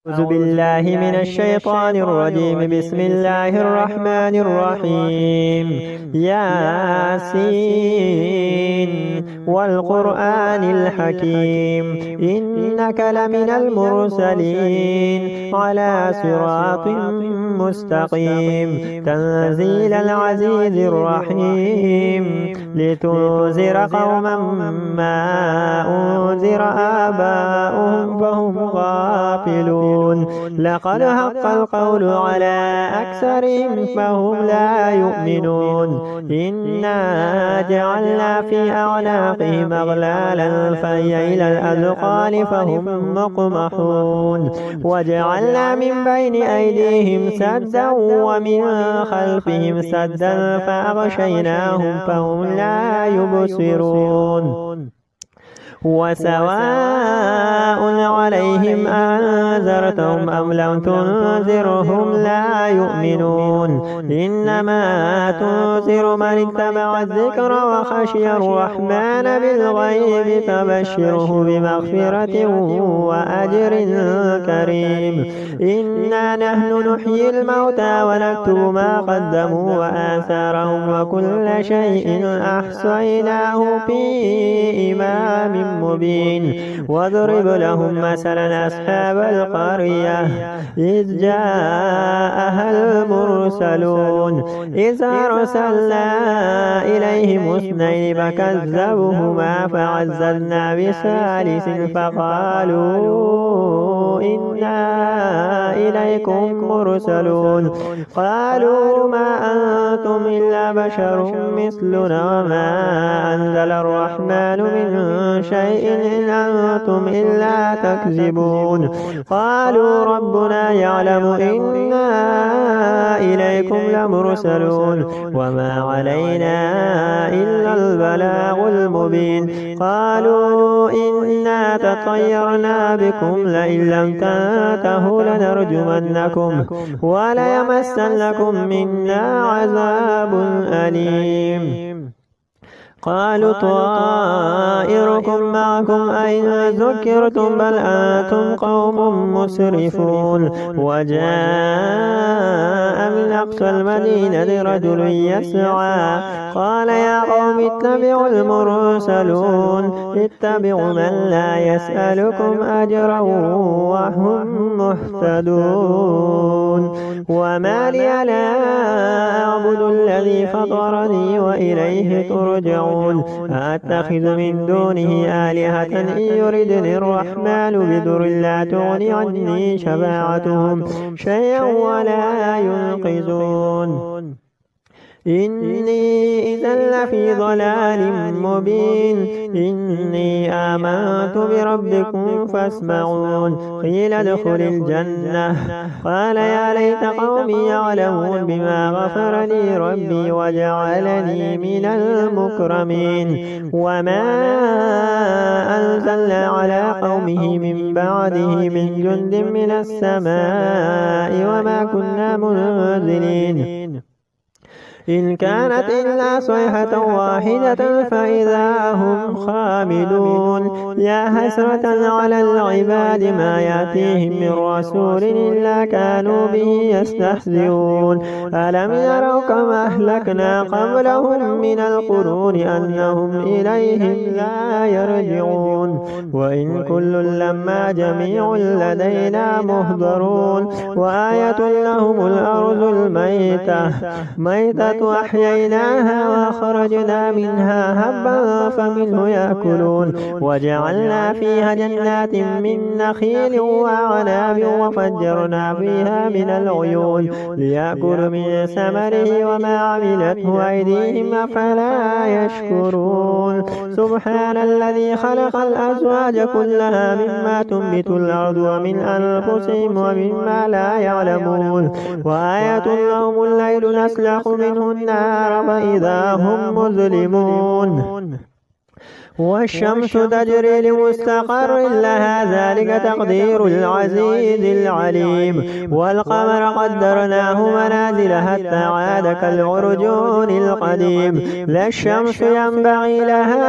أعوذ بالله من الشيطان الرجيم. بسم الله الرحمن الرحيم. ياسين والقرآن الحكيم إنك لمن المرسلين على صراط مستقيم تنزيل العزيز الرحيم لتنذر قوما ما أنذر آباؤهم فهم غافلون. لقد حق القول على أكثرهم فهم لا يؤمنون. إنا جعلنا في أعناقهم أغلالا فهي إلى الأذقان فهم مقمحون. وجعلنا من بين أيديهم سدا ومن خلفهم سدا فأغشيناهم فهم لا يبصرون. وسواء عليهم أنذرتهم أم لم تنذرهم لا يؤمنون. إنما تنذر من اتبع الذكر وخشي الرحمن بالغيب فبشره بمغفرة وأجر كريم. إنا نحن نحيي الموتى ونكتب ما قدموا وآثارهم وكل شيء أحصيناه في إمام مبين. واضرب لهم مثلا أصحاب القرية إذ جاءها المرسلون إذ أرسلنا إليهم اثنين فكذبوهما فعززنا بثالث فقالوا إنا إليكم مرسلون. قالوا ما أنتم إلا بشر مثلنا وما أنزل الرحمن من شيء إن أنتم إلا تكذبون. قالوا ربنا يعلم إنا إليكم لمرسلون وما علينا إلا البلاغ المبين. قالوا إنا تطيرنا بكم لئن لم تنتهوا لنرجمنكم وليمسنكم منا عذاب أليم. قالوا طائركم معكم أئن ذكرتم بل أنتم قوم مسرفون. وجاء من أقصى المدينة رجل يسعى قال يا قوم اتبعوا المرسلون اتبعوا من لا يسألكم أجرا وهم مهتدون. وما لي لا أعبد الذي فطرني وإليه ترجعون. أتخذ من دونه آلهة إن يردني الرحمن بضر لا تغني عني شفاعتهم شيئا ولا ينقذون. إني إذا لفي ضلال مبين. إني آمنت بربكم فاسمعون. قيل ادخل الجنة قال يا ليت قومي يعلمون بما غفر لي ربي وجعلني من المكرمين. وما أنزلنا على قومه من بعده من جند من السماء وما كنا منزلين. إن كانت إلا صيحة واحدة فإذا هم خامدون. يا حسرة على العباد ما يأتيهم من رسول إلا كانوا به يستهزئون. ألم يروا كما أهلكنا قبلهم من القرون أنهم إليهم لا يرجعون. وإن كل لما جميع لدينا مهضرون. وآية لهم الأرض الميتة وأحييناها وأخرجنا منها هبا فمنه يأكلون. وجعلنا فيها جنات من نخيل وأعناب وفجرنا فيها من العيون ليأكلوا من ثمره وما عملته أيديهم أفلا يشكرون. سبحان الذي خلق الأزواج كلها مما تنبت الأرض ومن أنفسهم ومما لا يعلمون. وآية لهم الليل نسلخ منه النار فإذا هم مظلمون. والشمس تجري لمستقر لها ذلك تقدير العزيز العليم. والقمر قدرناه منازل حتى عاد كالعرجون القديم. لا الشمس ينبغي لها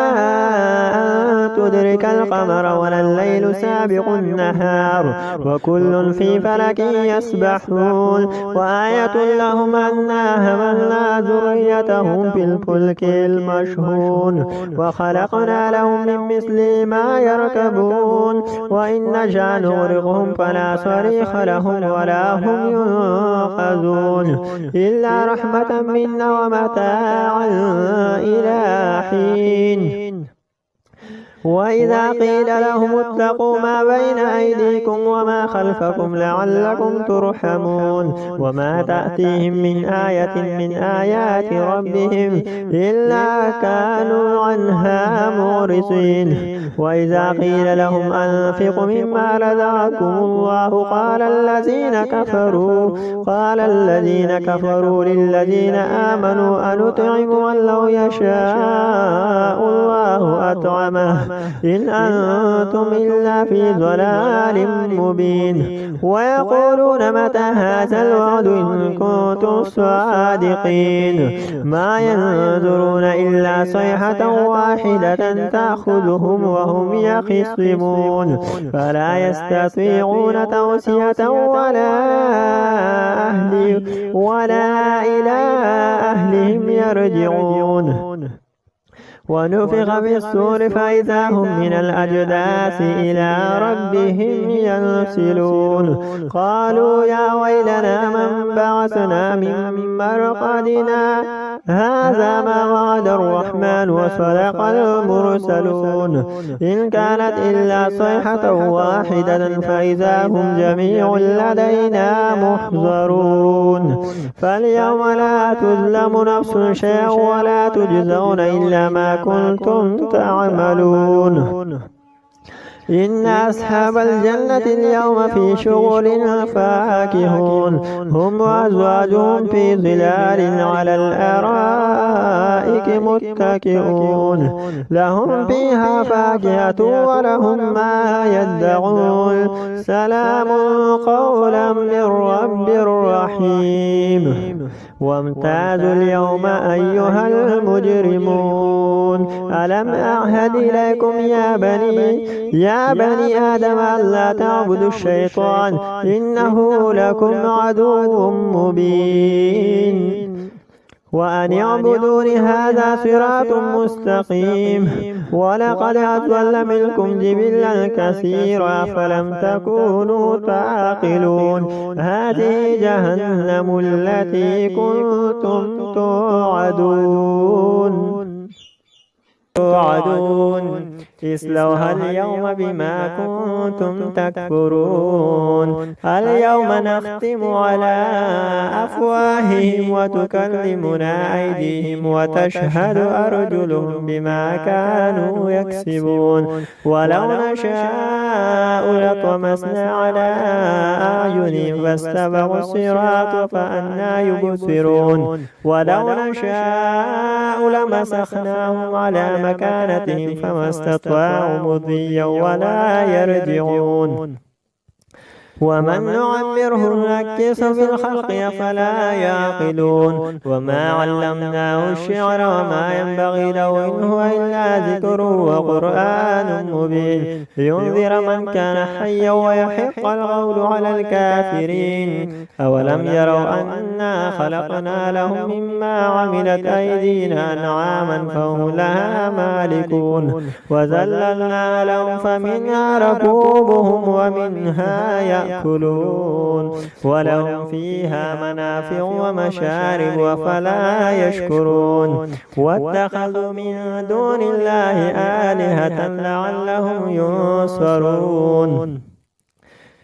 أن تدرك القمر ولا الليل سابق النهار وكل في فلك يسبحون. وآية لهم أنا حملنا ذريتهم في الفلك المشحون وخلقنا لهم من مثل ما يركبون وإن نشأ نغرقهم فلا صريخ لهم ولا هم ينقذون إلا رحمة منا ومتاعا إلى حين. وإذا قيل لهم اتقوا ما بين أيديكم وما خلفكم لعلكم ترحمون وما تأتيهم من آية من آيات ربهم إلا كانوا عنها معرضين. وإذا قيل لهم أنفقوا مما رزقكم الله قال الذين كفروا للذين آمنوا أنطعم من لو يشاء الله أطعمه إن أنتم إلا في ضلال مبين. ويقولون متى هذا الوعد إن كنتم صادقين ما ينظرون إلا صيحة واحدة تأخذهم وهم يخصمون فلا يستطيعون توصية ولا إلى أهلهم يرجعون. ونفخ في الصور فإذا هم من الأجداث إلى ربهم ينسلون. قالوا يا ويلنا من بعثنا من مرقدنا هذا ما وعد الرحمن وصدق المرسلون إن كانت إلا صيحة واحدة فإذا هم جميع لدينا محضرون. فاليوم لا تظلم نفس شيئا ولا تجزون إلا ما كنتم تعملون. إن أصحاب الجنة اليوم في شغل فاكهون هم وأزواجهم في ظلال على الأرائك متكئون لهم فيها فاكهة ولهم ما يدعون سلام قولا من رب رحيم. وامتازوا اليوم أيها المجرمون ألم أعهد إليكم يا بني آدم ألا تعبدوا الشيطان إنه لكم عدو مبين وأن اعبدون هذا صراط مستقيم. ولقد أضل منكم جبلا كثيرا فلم تكونوا تعقلون هذه جهنم التي كنتم توعدون اصلوها اليوم بما كنتم تكفرون. اليوم نختم على أفواههم وتكلمنا أيديهم وتشهد أرجلهم بما كانوا يكسبون. ولو نشاء لطمسنا على أعينهم فاستبقوا الصراط فأنى يبصرون. ولو نشاء لمسخناهم على مكانتهم فما استطاعوا مضيا ولا يرجعون. ومن نعمره نكس في الخلق أفلا يعقلون. وما علمناه الشعر وما ينبغي له إن هو إلا ذكر وقرآن مبين لينذر من كان حيا ويحق القول على الكافرين. أولم يروا أنا خلقنا لهم مما عملت أيدينا أنعاما فهم لها مالكون وذللنا لهم فمنها ركوبهم ومنها يأكلون ولهم فيها منافع ومشارب أفلا يشكرون. واتخذوا من دون الله آلهة لعلهم ينصرون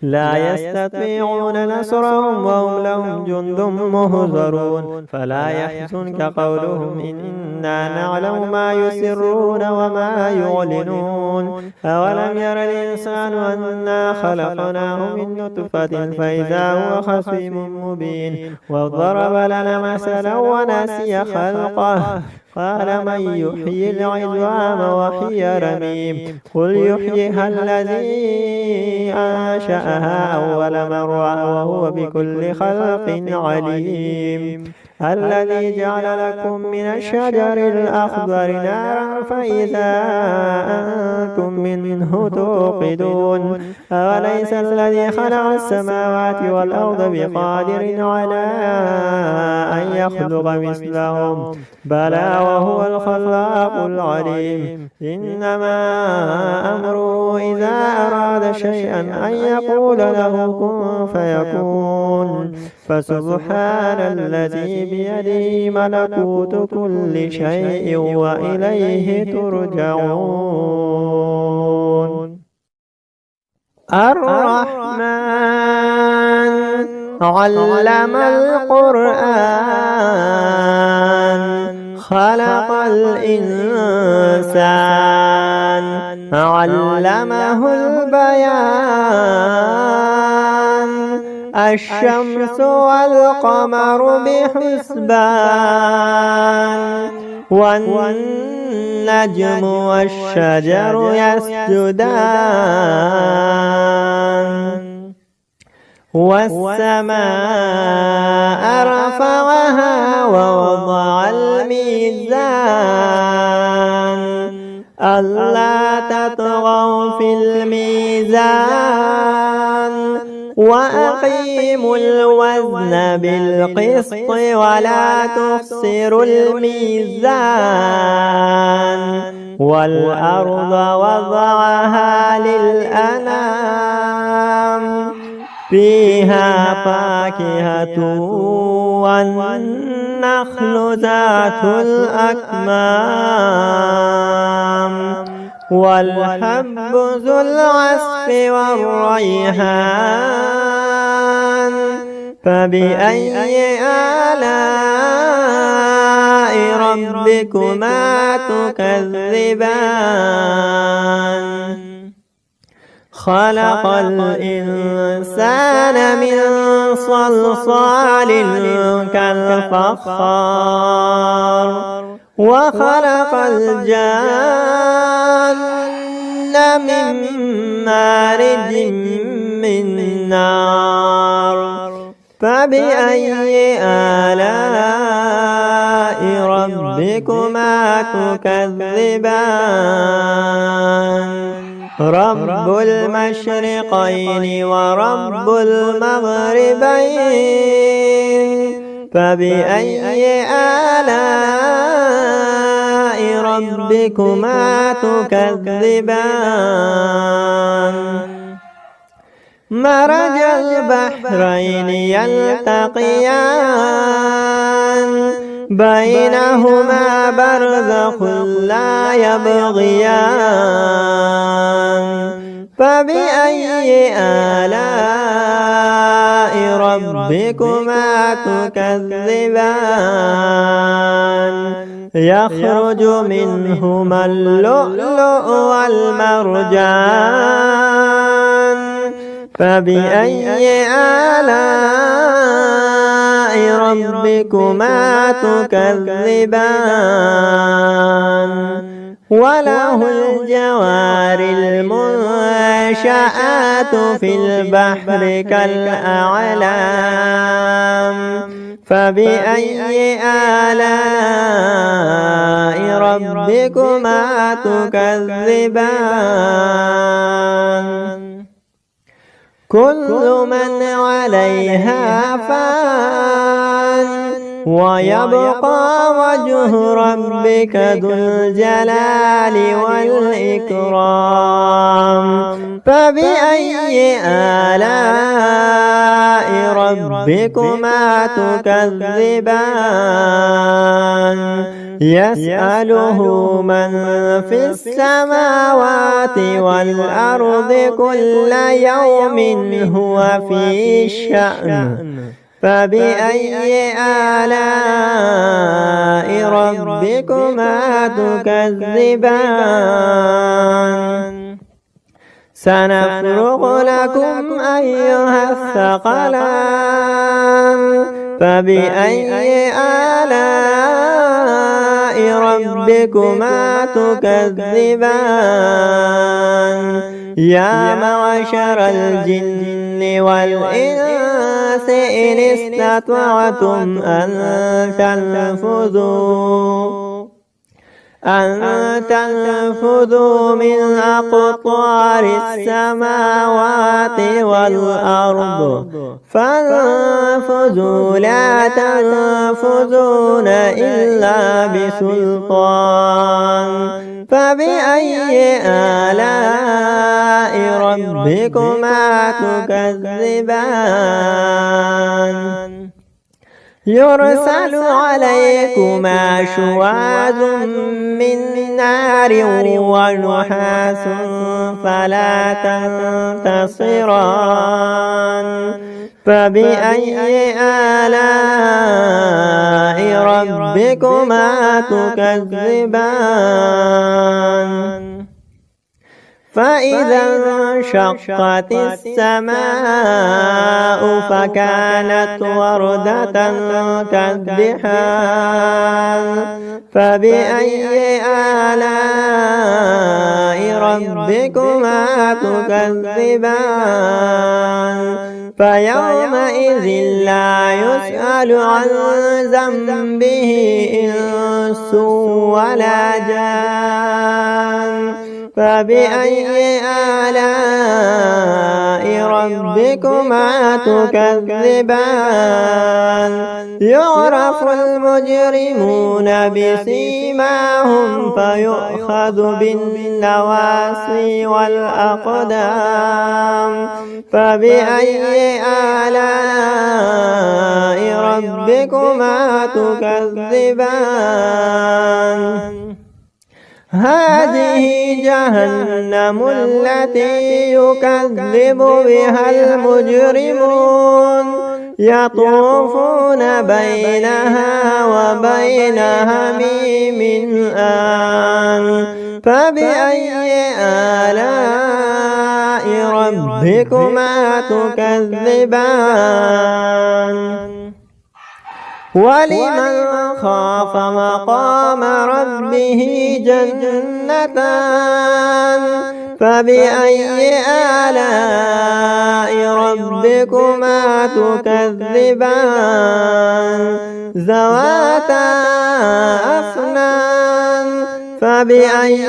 لا يستطيعون نصرهم وهم لهم جند مهزرون. فلا يحزنك قولهم إن إنا نعلم ما يسرون وما يعلنون أولم ير الإنسان أنا خلقناه من نطفة فإذا هو خصيم مبين وضرب لنا مثلا ونسي خلقه قال من يحيي العظام وهي رميم قل يحييها الذي أنشأها أول مرة وهو بكل خلق عليم الذي جعل لكم من الشجر الأخضر نارا فإذا أنتم منه توقدون أوليس الذي خلق السماوات والأرض بقادر على أن يخلق مثلهم بلى وهو الخلاق العليم إنما أمره إذا أراد شيئا أن يقول له كن فيكون فسبحان الذي بيده ملكوت كل شيء وإليه ترجعون الرحمن علم القرآن خلق الإنسان علمه البيان الشمس والقمر بحسبان والنجم والشجر يسجدان والسماء رفعها ووضع الميزان ألا تطغوا في الميزان وأقيموا الوزن بالقسط ولا تخسروا الميزان والأرض وضعها للأنام فيها فاكهة والنخل ذات الأكمام والحب ذو العصف والريحان فبأي آلاء ربكما تكذبان خلق الإنسان من صلصال كالفخار وخلق الجان من مارج من نار فبأي آلاء ربكما تكذبان رب المشرقين ورب المغربين فبأي آلاء ربكما تكذبان مرج البحرين يلتقيان بينهما برزخ لا يبغيان فبأي آلاء ربكما تكذبان يخرج منهما اللؤلؤ والمرجان فبأي آلاء ربكما تكذبان وله الجوار المنشآت في البحر كالأعلام فبأي آلاء ربكما تكذبان كل من عليها فان ويبقى وجه ربك ذو الجلال والإكرام فبأي آلاء ربكما تكذبان يسأله من في السماوات والأرض كل يوم هو في شأن فبأي آلاء ربكما تكذبان سنفرغ لكم أيها الثقلان فبأي آلاء ربكما تكذبان يا معشر الجن والإنس إن استطعتم أن تنفذوا من أقطار السماوات والأرض فانفذوا لا تنفذون إلا بسلطان فبأي آلاء ربكما تكذبان يرسل عليكما شواظ من نار ونحاس فلا تنتصران فبأي آلاء ربكما تكذبان فإذا انشقت السماء فكانت وردة كالدحان فبأي آلاء ربكما تكذبان فيومئذ لا يسأل عن ذنبه إنس ولا جان فبأي آلاء ربكما تكذبان يعرف المجرمون بسيماهم فيؤخذ بالنواصي والأقدام فبأي آلاء ربكما تكذبان هذه جهنم التي يكذب بها المجرمون يطوفون بينها وبين حميم آن فبأي آلاء ربكما تكذبان ولمن خاف مقام ربه جنتان فبأي آلاء ربكما تكذبان ذواتا أفنان فبأي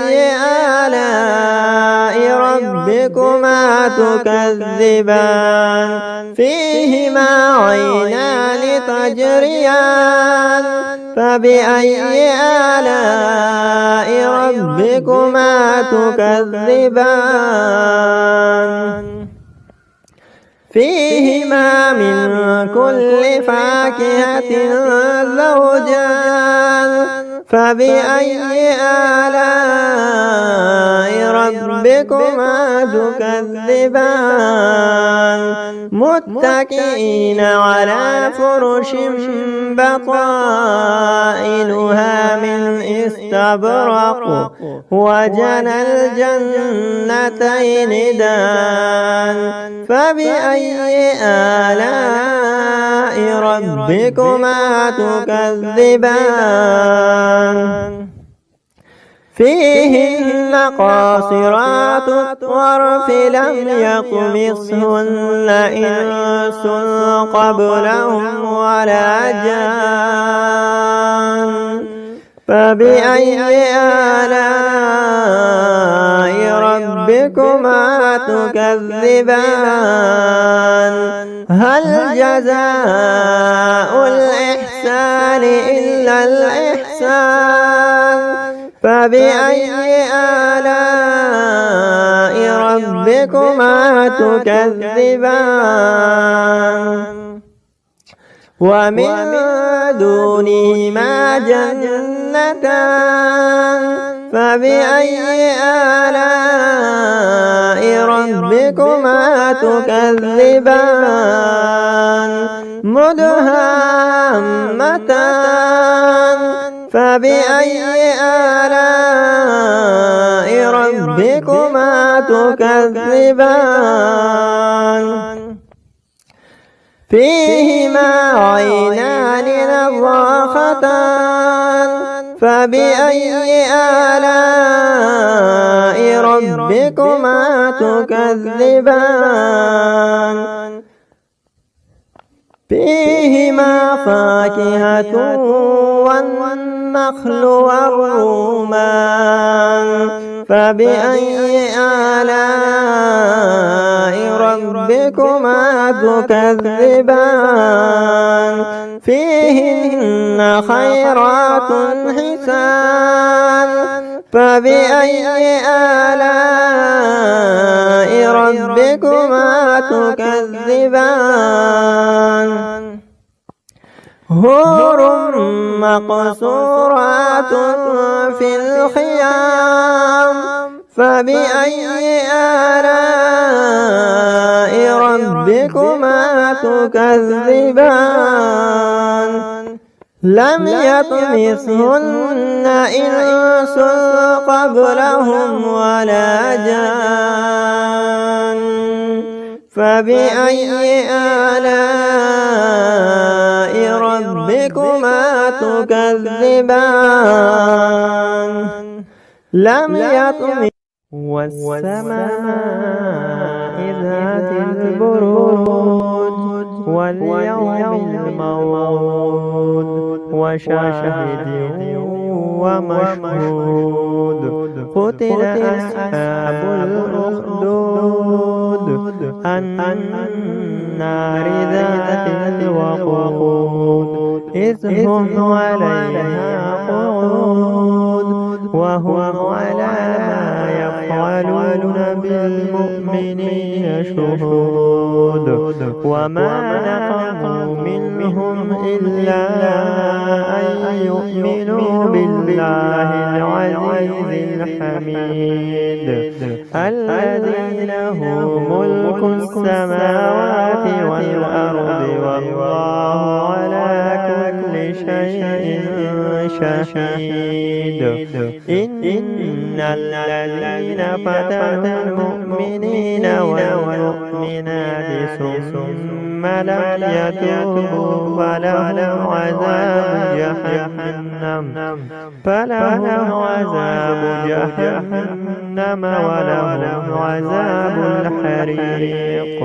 آلاء ربكما تكذبان فيهما عينان تجريان فبأي آلاء ربكما تكذبان فيهما من كل فاكهة زوجان فبأي آلاء ربكما تكذبان متكئين على فرش بطائنها من استبرق وجنى الجنتين دان فبأي آلاء ربكما تكذبان فيهن قاصرات الطرف لم يطمثهن إنس قبلهم ولا جان فبأي آلاء ربكما تكذبان هل جزاء الإحسان إلا الإحسان فبأي آلاء ربكما تكذبان ومن دونهما جنتان فبأي آلاء ربكما تكذبان مدهامتان فبأي آلاء ربكما تكذبان فيهما عينان نضاختان فبأي آلاء ربكما تكذبان فيهما فاكهة والنخل والرمان فبأي آلاء ربكما تكذبان فيهن خيرات حسان فبأي آلاء ربكما تكذبان حور مقصورات في الخيام فبأي آلاء ربكما تكذبان لم يطمثهن إنس قبلهم ولا جان فبأي آلاء ربكما تكذبان لم يطمث والسماء ذات البروج واليوم الموعود وشاهد ومشهود قتل أصحاب الأخدود النار ذات الوقود إذ هم عليها قعود وهم على ما يفعلون بالمؤمنين شهود وما نقموا منهم إلا أن يؤمنوا بالله العزيز الحميد الذي له ملك السماوات والأرض والله على كل شيء شهيد إن الذين فتنوا المؤمنين والمؤمنات ثم لم يتوبوا فلهم عذاب جهنم ولهم عذاب الحريق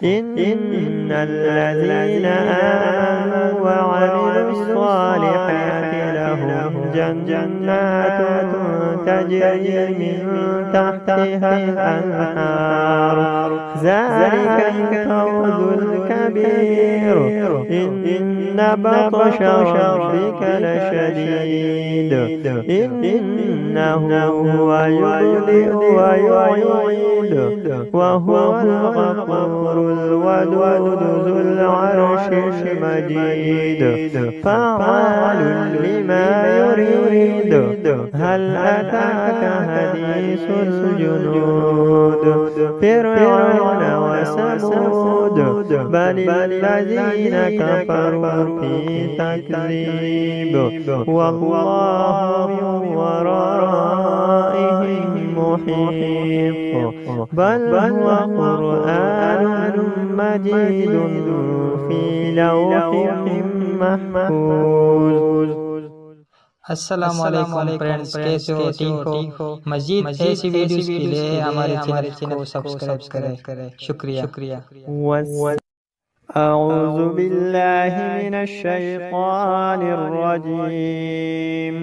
إن الذين آمنوا وعملوا الصالحات لهم جنات تجري من تحتها الأنهار ذلك الفوز الكبير إن بطش ربك لشديد إنه هو يبدئ ويعيد وهو الغفور الودود ذو العرش المجيد فعال لما يريد هل أتاك حديث الجنود فرعون وثمود بل الذين كفروا في تكذيب والله من ورائهم محيط بل هو قرآن مجيد في لوح محفوظ। अस्सलाम वालेकुम फ्रेंड्स, कैसे हो? ठीक हो? मजीद ऐसी वीडियोस के लिए हमारे चैनल को सब्सक्राइब करें। शुक्रिया। أعوذ بالله من الشيطان الرجيم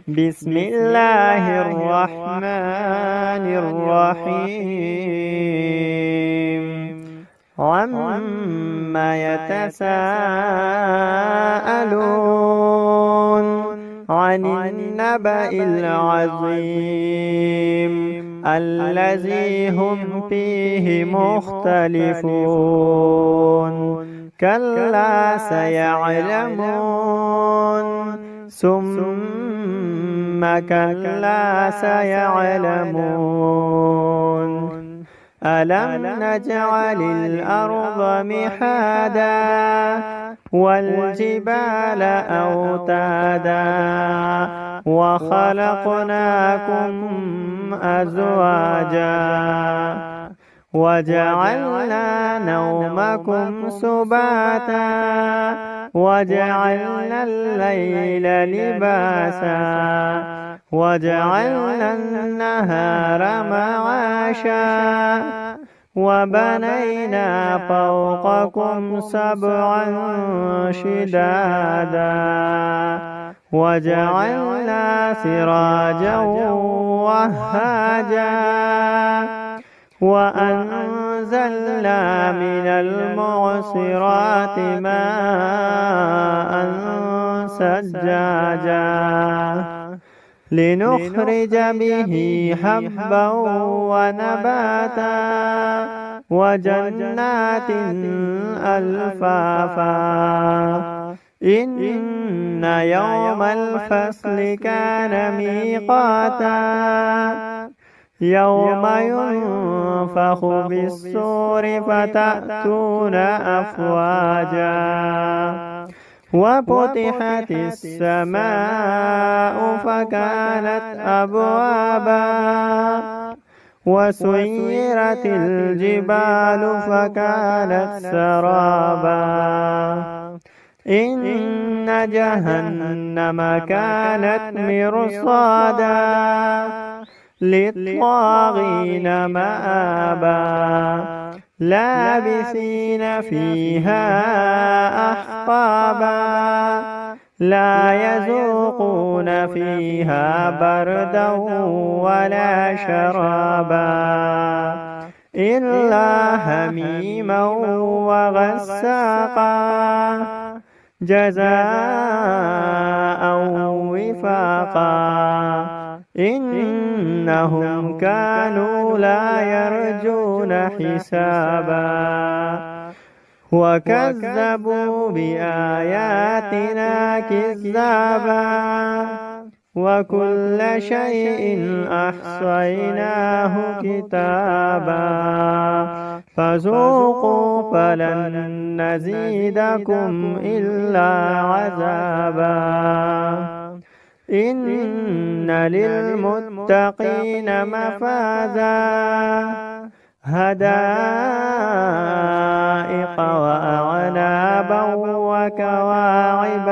بسم الله الرحمن الرحيم عما يتساءلون عن النبأ العظيم الذي هم فيه مختلفون كلا سيعلمون ثم كلا سيعلمون ألم نجعل الأرض مهادا والجبال أوتادا وخلقناكم أزواجا وجعلنا نومكم سباتا وجعلنا الليل لباسا وجعلنا النهار معاشا وبنينا فوقكم سبعا شدادا وجعلنا سراجا وهاجا وأنزلنا من المعصرات ماء ثجاجا لنخرج به حبا ونباتا وجنات ألفافا إن يوم الفصل كان ميقاتا يوم ينفخ بالصور فتأتون أفواجا وفتحت السماء فكانت أبوابا وسيرت الجبال فكانت سرابا إن جهنم كانت مرصادا للطاغين مآبا لابثين فيها أحقابا لا يذوقون فيها بردا ولا شرابا إلا حميما وغساقا جزاء وفاقا إنهم كانوا لا يرجون حسابا وكذبوا بآياتنا كذابا وكل شيء أحصيناه كتابا فذوقوا فلن نزيدكم إلا عذابا إن للمتقين مفازا هدائق وأعنابا وكواعب